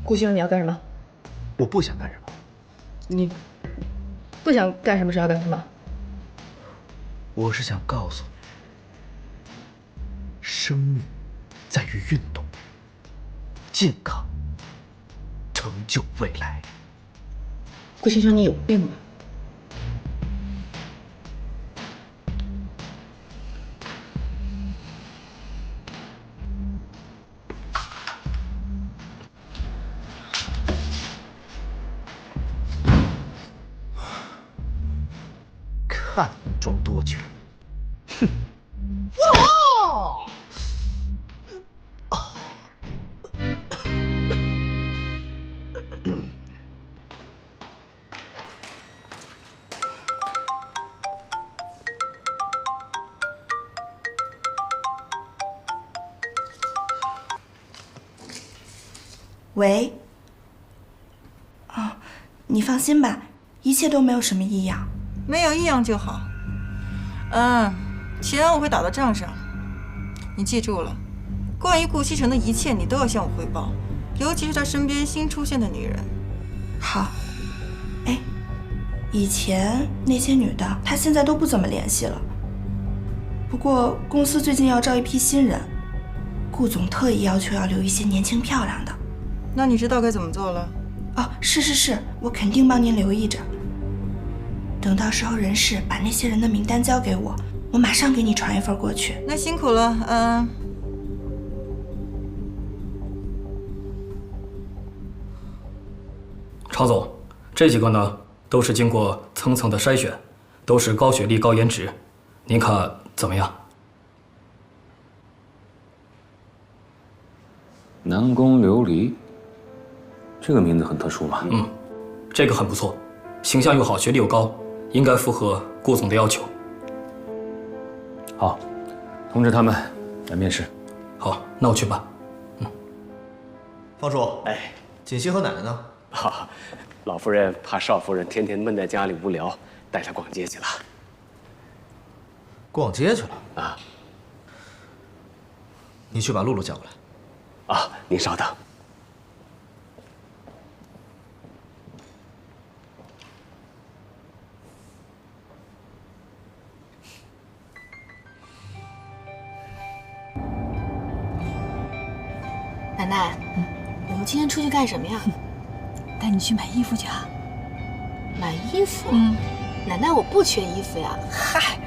顾先生，你要干什么？我不想干什么。你不想干什么是要干什么？我是想告诉你，生命在于运动，健康成就未来。顾先生，你有病吗？看你装多久！哼！喂。哦，你放心吧，一切都没有什么异样。没有异样就好。钱我会打到账上。你记住了，关于顾西城的一切，你都要向我汇报，尤其是他身边新出现的女人。好。哎，以前那些女的，她现在都不怎么联系了。不过公司最近要招一批新人，顾总特意要求要留一些年轻漂亮的。那你知道该怎么做了？哦，是，我肯定帮您留意着。等到时候人事把那些人的名单交给我，我马上给你传一份过去。那辛苦了，常总，这几个呢都是经过层层的筛选，都是高学历、高颜值，您看怎么样？南宫琉璃，这个名字很特殊吧？这个很不错，形象又好，学历又高，应该符合顾总的要求。好，通知他们来面试。好，那我去办。方叔，哎，锦溪和奶奶呢？老夫人怕少夫人天天闷在家里无聊，带她逛街去了。逛街去了啊？你去把露露叫过来。啊，您稍等。奶奶，我们今天出去干什么呀？带你去买衣服去啊。买衣服？奶奶，我不缺衣服呀。嗨，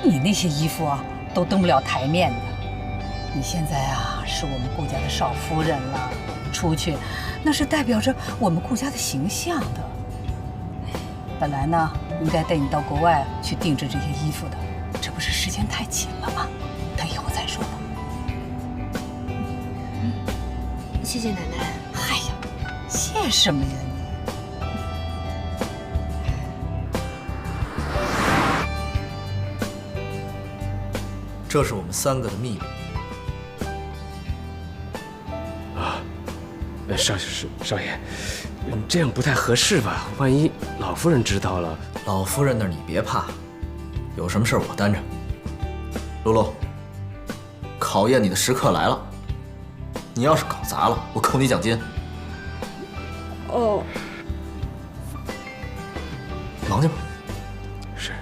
你那些衣服啊，都登不了台面的。你现在啊，是我们顾家的少夫人了，出去那是代表着我们顾家的形象的。本来呢，应该带你到国外去定制这些衣服的，这不是时间太紧了吗？等以后再说吧。谢谢奶奶。哎呀，谢什么呀你？这是我们3个的秘密。少爷，这样不太合适吧？万一老夫人知道了，老夫人那儿你别怕，有什么事我担着。露露，考验你的时刻来了，你要是搞砸了，我扣你奖金。哦，忙去吧。是。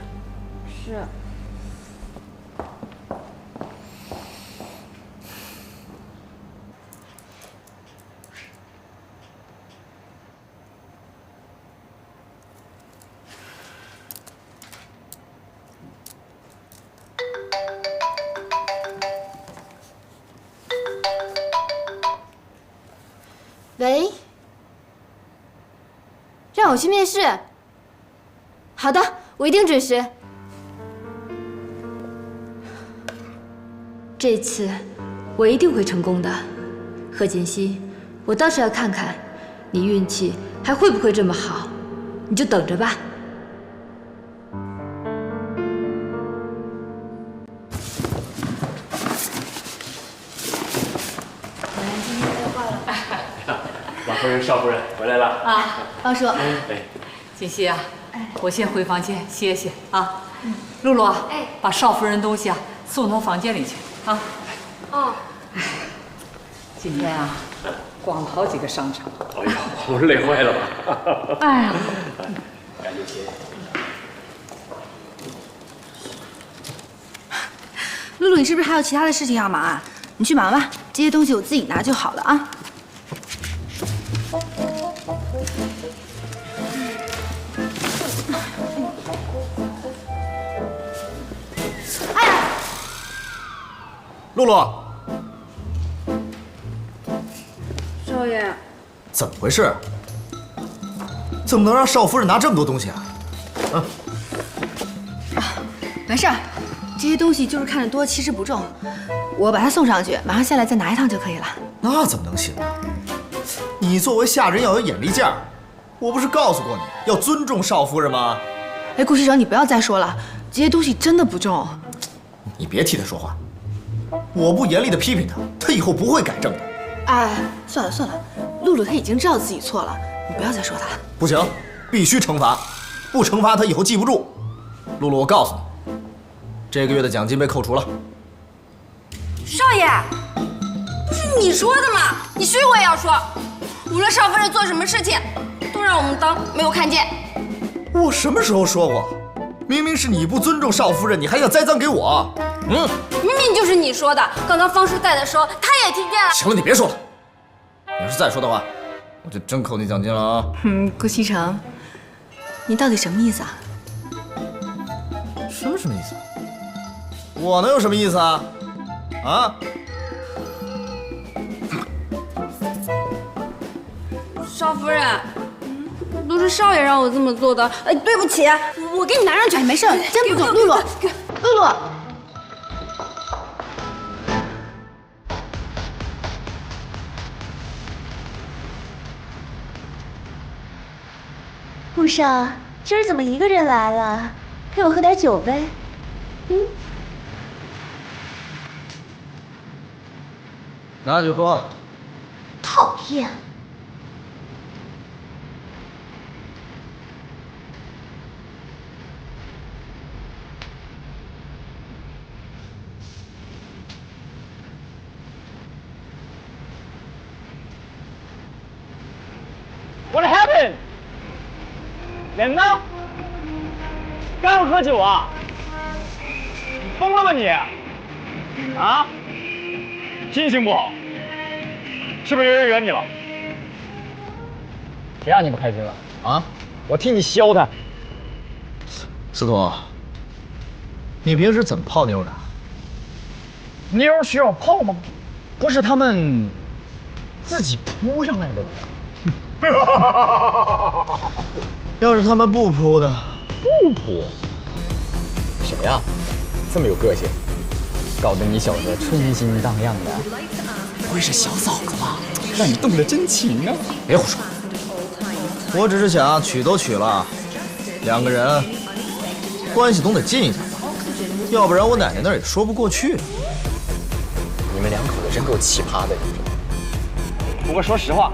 喂，让我去面试。好的，我一定准时。这次我一定会成功的，贺锦熙，我倒是要看看你运气还会不会这么好，你就等着吧。老夫人、少夫人回来了啊，方叔，锦溪啊，我先回房间歇歇啊。露露啊，把少夫人东西啊送到房间里去啊。哦。今天啊，逛了好几个商场。哎呀，我累坏了吧？哎呀，赶紧歇。露露，你是不是还有其他的事情要忙啊？你去忙吧，这些东西我自己拿就好了啊。哎呀，露露，少爷，怎么回事？怎么能让少夫人拿这么多东西啊？没事儿，这些东西就是看着多，其实不重。我把它送上去，马上下来再拿一趟就可以了。那怎么能行呢？你作为下人要有眼力劲儿，我不是告诉过你要尊重少夫人吗？哎，顾西城，你不要再说了，这些东西真的不重。你别替他说话，我不严厉的批评他，他以后不会改正的。哎，算了算了，露露她已经知道自己错了，你不要再说她了。不行，必须惩罚，不惩罚他以后记不住。露露，我告诉你，这个月的奖金被扣除了。少爷，不是你说的吗？你虚我也要说，无论少夫人做什么事情，都让我们当没有看见。我什么时候说过？明明是你不尊重少夫人，你还想栽赃给我？明明就是你说的。刚刚方叔在的时候，他也听见了。行了，你别说了。你要是再说的话，我就真扣你奖金了啊！顾西城，你到底什么意思啊？什么意思？我能有什么意思啊？啊？少夫人，都是少爷让我这么做的。哎，对不起，我给你拿上去。没事，真不重。露露，露露。顾少，今儿怎么一个人来了？陪我喝点酒呗。拿去喝。讨厌。What happened？ 脸呢？刚喝酒啊？你疯了吧你？啊？心情不好？是不是有人惹你了？谁让你不开心了？啊？我替你削他。司徒，你平时怎么泡妞的？妞需要泡吗？不是他们自己扑上来的。要是他们不扑的，不扑？谁呀？这么有个性，搞得你小子春心荡漾的。不会是小嫂子吧？让你动了真情啊！别胡说，我只是想娶都娶了，两个人关系总得近一点吧，要不然我奶奶那儿也说不过去。你们两口子真够奇葩的，你知道吗？不过说实话。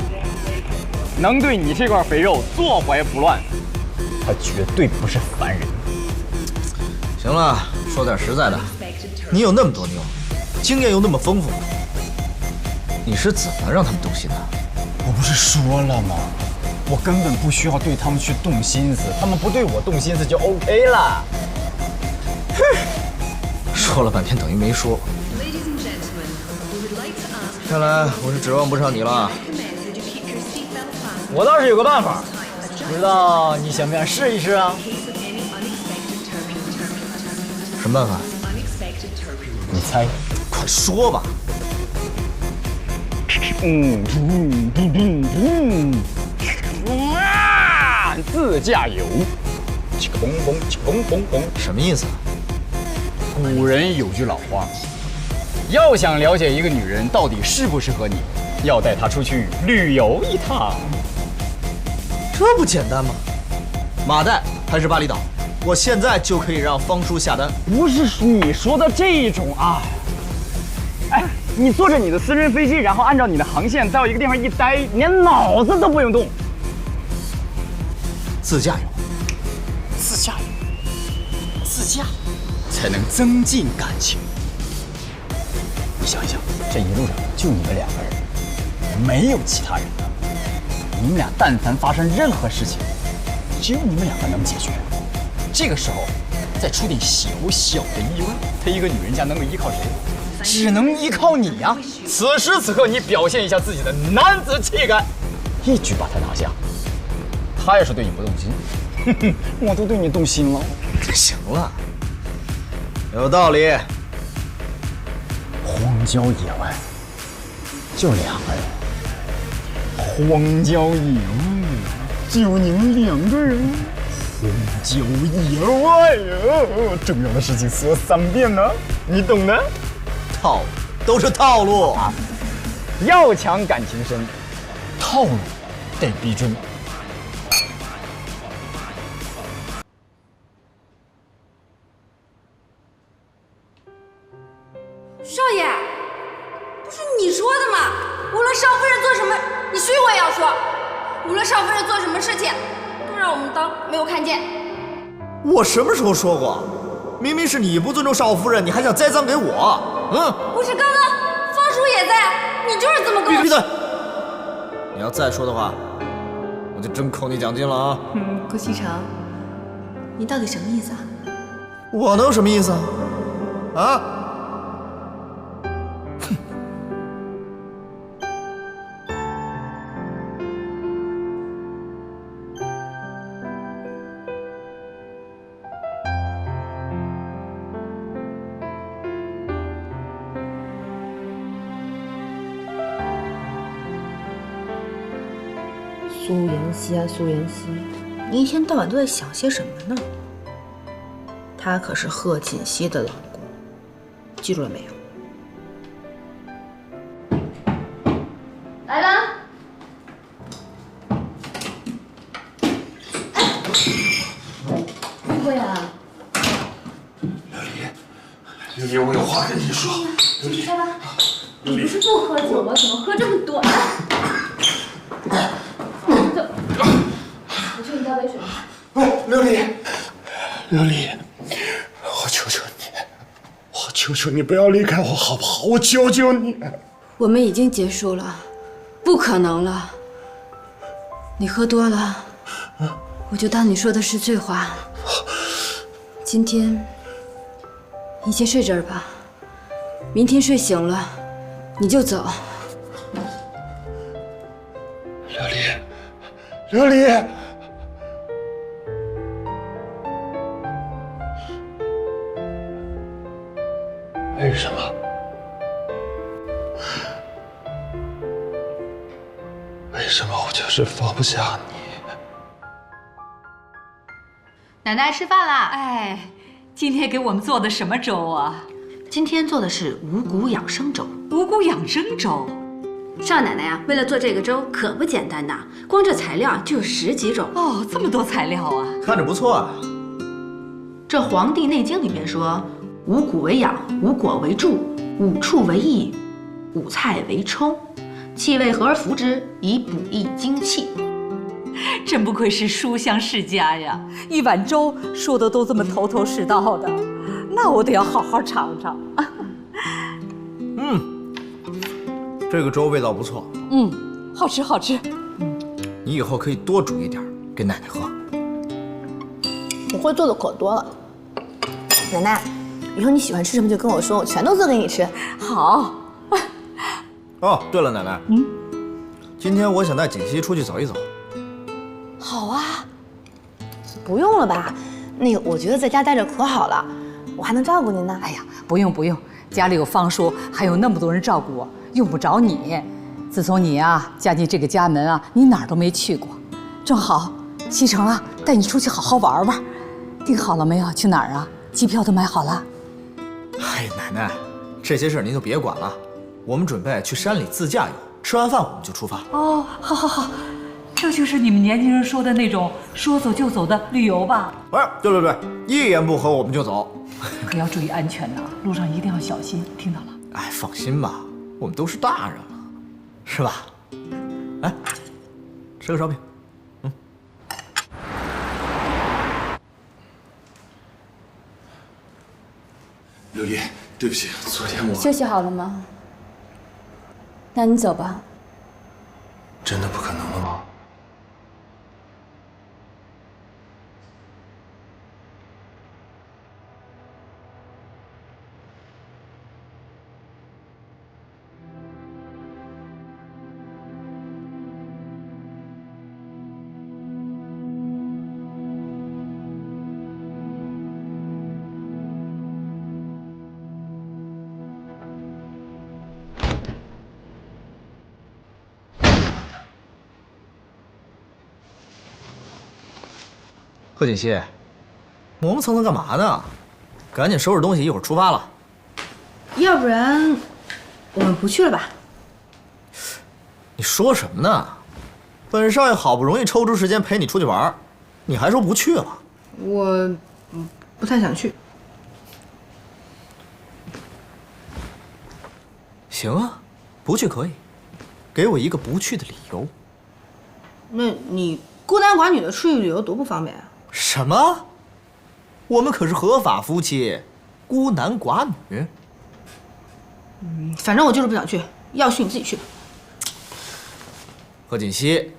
能对你这块肥肉坐怀不乱，他绝对不是凡人。行了，说点实在的，你有那么多妞，经验又那么丰富，你是怎么让他们动心的？我不是说了吗？我根本不需要对他们去动心思，他们不对我动心思就 OK 了。说了半天等于没说。看来我是指望不上你了。我倒是有个办法，不知道你想不想试一试啊？什么办法？你猜，快说吧。自驾游，起个嘣嘣，起个嘣嘣嘣，什么意思？古人有句老话，要想了解一个女人到底适不适合你，要带她出去旅游一趟。这不简单吗？马代还是巴厘岛？我现在就可以让方叔下单。不是你说的这种啊！哎，你坐着你的私人飞机，然后按照你的航线到一个地方一待，连脑子都不用动。自驾游，自驾游，自驾才能增进感情。你想一想，这一路上就你们两个人，没有其他人的。你们俩但凡发生任何事情，只有你们两个能解决。这个时候，再出点小小的意外，他一个女人家能够依靠谁？只能依靠你呀！此时此刻，你表现一下自己的男子气概，一举把他拿下。他要是对你不动心，哼哼，我都对你动心了。行了，有道理。荒郊野外，就2个人。荒郊野外，就你们2个人。荒郊野外呀，重要的事情说3遍呢，你懂的。套路都是套路啊！要强感情深，套路得逼真。少爷，不是你说的吗？无论少夫人做什么，你须我也要说。无论少夫人做什么事情，都让我们当没有看见。我什么时候说过？明明是你不尊重少夫人，你还想栽赃给我？不是刚刚方叔也在，你就是这么跟我。闭嘴！你要再说的话，我就真扣你奖金了啊！顾西城，你到底什么意思啊？我能有什么意思啊？啊？苏妍希啊，苏妍希，你一天到晚都在想些什么呢？他可是贺锦熙的老公，记住了没有？来了。不会啊。琉璃，我有话跟你说。进去开吧。你不是不喝酒吗？怎么喝这么短？走，我去给你倒杯水。琉璃，琉璃，我求求你，我求求你不要离开我好不好？我求求你。我们已经结束了，不可能了。你喝多了，我就当你说的是醉话。今天你先睡这儿吧，明天睡醒了你就走。琉璃，琉璃，为什么？为什么我就是放不下你？奶奶吃饭啦！哎，今天给我们做的什么粥啊？今天做的是五谷养生粥。五谷养生粥。少奶奶呀，为了做这个粥可不简单呐，光这材料就有10几种。哦，这么多材料啊！看着不错啊。这《黄帝内经》里面说，五谷为养，五果为助，五畜为益，五菜为充，气味和而服之，以补益精气。真不愧是书香世家呀，一碗粥说的都这么头头是道的，那我得要好好尝尝。这个粥味道不错。好吃好吃。你以后可以多煮一点给奶奶喝。我会做的可多了。奶奶，以后你喜欢吃什么就跟我说，我全都做给你吃。好。哦，对了，奶奶，今天我想带锦溪出去走一走。好啊。不用了吧？那个，我觉得在家待着可好了，我还能照顾您呢。哎呀，不用不用，家里有方叔，还有那么多人照顾我，用不着你。自从你啊嫁进这个家门啊，你哪儿都没去过，正好西城啊带你出去好好玩玩。订好了没有？去哪儿啊？机票都买好了。哎，奶奶，这些事儿您就别管了，我们准备去山里自驾游，吃完饭我们就出发。哦，好好好，这就是你们年轻人说的那种说走就走的旅游吧？不是，对，一言不合我们就走。可要注意安全呐，路上一定要小心，听到了？哎，放心吧，我们都是大人了，是吧？来，吃个烧饼。琉璃，对不起，昨天我休息好了吗？那你走吧，真的不可能了吗？贺锦熙，磨磨蹭蹭干嘛呢？赶紧收拾东西，一会儿出发了。要不然我们不去了吧？你说什么呢？本少爷好不容易抽出时间陪你出去玩，你还说不去了？我不太想去。行啊，不去可以，给我一个不去的理由。那你孤男寡女的出去旅游多不方便啊！什么？我们可是合法夫妻，孤男寡女。反正我就是不想去，要去你自己去吧。贺锦熙，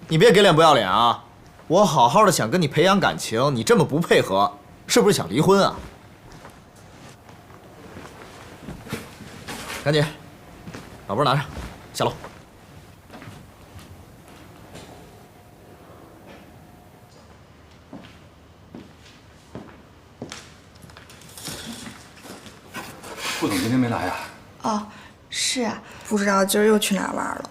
你别给脸不要脸啊！我好好的想跟你培养感情，你这么不配合，是不是想离婚啊？赶紧，把包拿上，下楼。顾总今天没来呀？哦，是啊，不知道今儿又去哪儿玩了。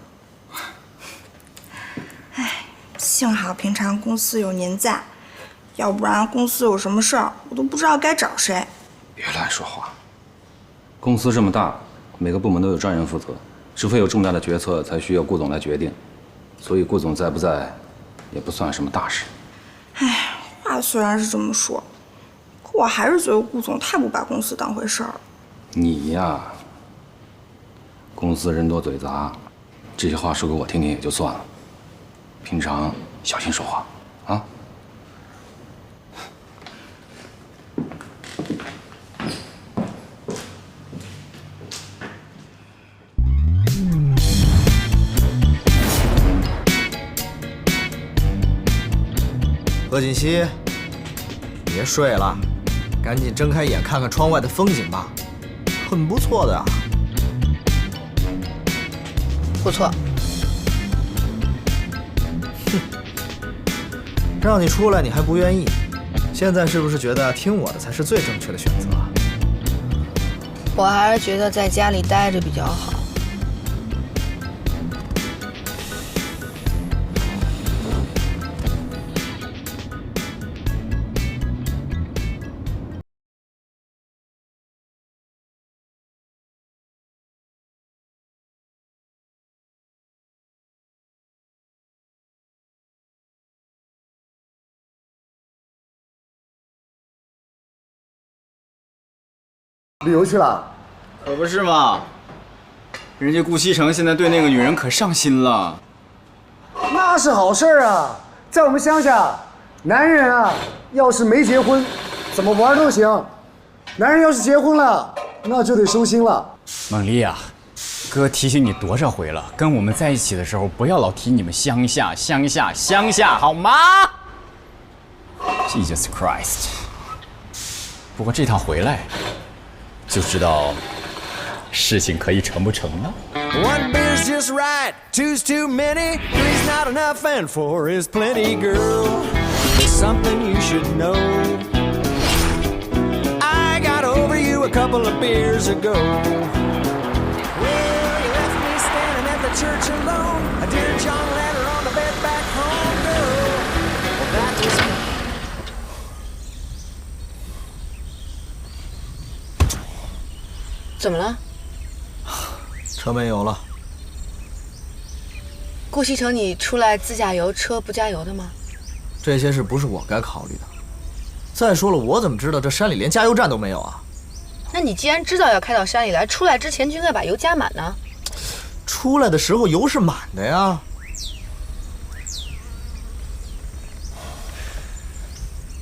唉，幸好平常公司有您在，要不然公司有什么事儿，我都不知道该找谁。别乱说话。公司这么大，每个部门都有专人负责，除非有重大的决策，才需要顾总来决定。所以顾总在不在，也不算什么大事。唉，话虽然是这么说，可我还是觉得顾总太不把公司当回事儿了。你呀，公司人多嘴杂，这些话说给我听听也就算了，平常小心说话啊。贺锦熙，别睡了，赶紧睁开眼看看窗外的风景吧。很不错的啊，不错。哼，让你出来你还不愿意，现在是不是觉得听我的才是最正确的选择？我还是觉得在家里待着比较好。旅游去了？可不是嘛，人家顾西城现在对那个女人可上心了。那是好事啊！在我们乡下，男人啊，要是没结婚，怎么玩都行；男人要是结婚了，那就得收心了。猛丽啊，哥提醒你多少回了，跟我们在一起的时候不要老提你们乡下，好吗 ？Jesus Christ！ 不过这趟回来，就知道事情可以成不成了。One beer's just right, two's too many, three's not enough, and four is plenty, girl. Something you should know. I got over you a couple of beers ago. Well, you left me standing at the church alone. A dear John letter on the bed back home, girl. Well, that was me. 怎么了？车没油了。顾西城，你出来自驾游，车不加油的吗？这些事不是我该考虑的。再说了，我怎么知道这山里连加油站都没有啊？那你既然知道要开到山里来，出来之前就应该把油加满呢。出来的时候油是满的呀。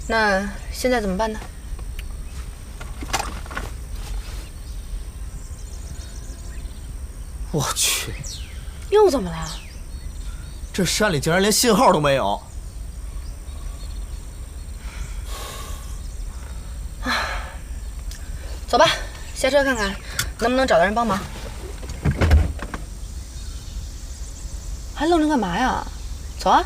那现在怎么办呢？我去，又怎么了？这山里竟然连信号都没有。走吧，下车看看能不能找到人帮忙。还愣着干嘛呀？走啊！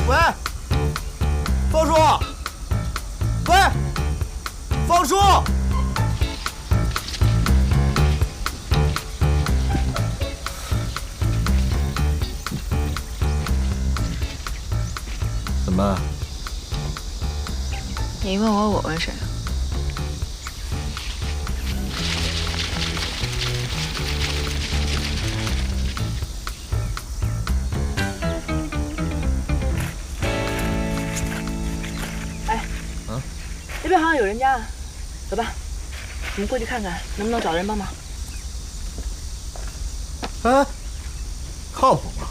喂，方叔，喂，方叔，怎么？你问我，我问谁？这边好像有人家，走吧，我们过去看看，能不能找人帮忙。哎，靠谱吗？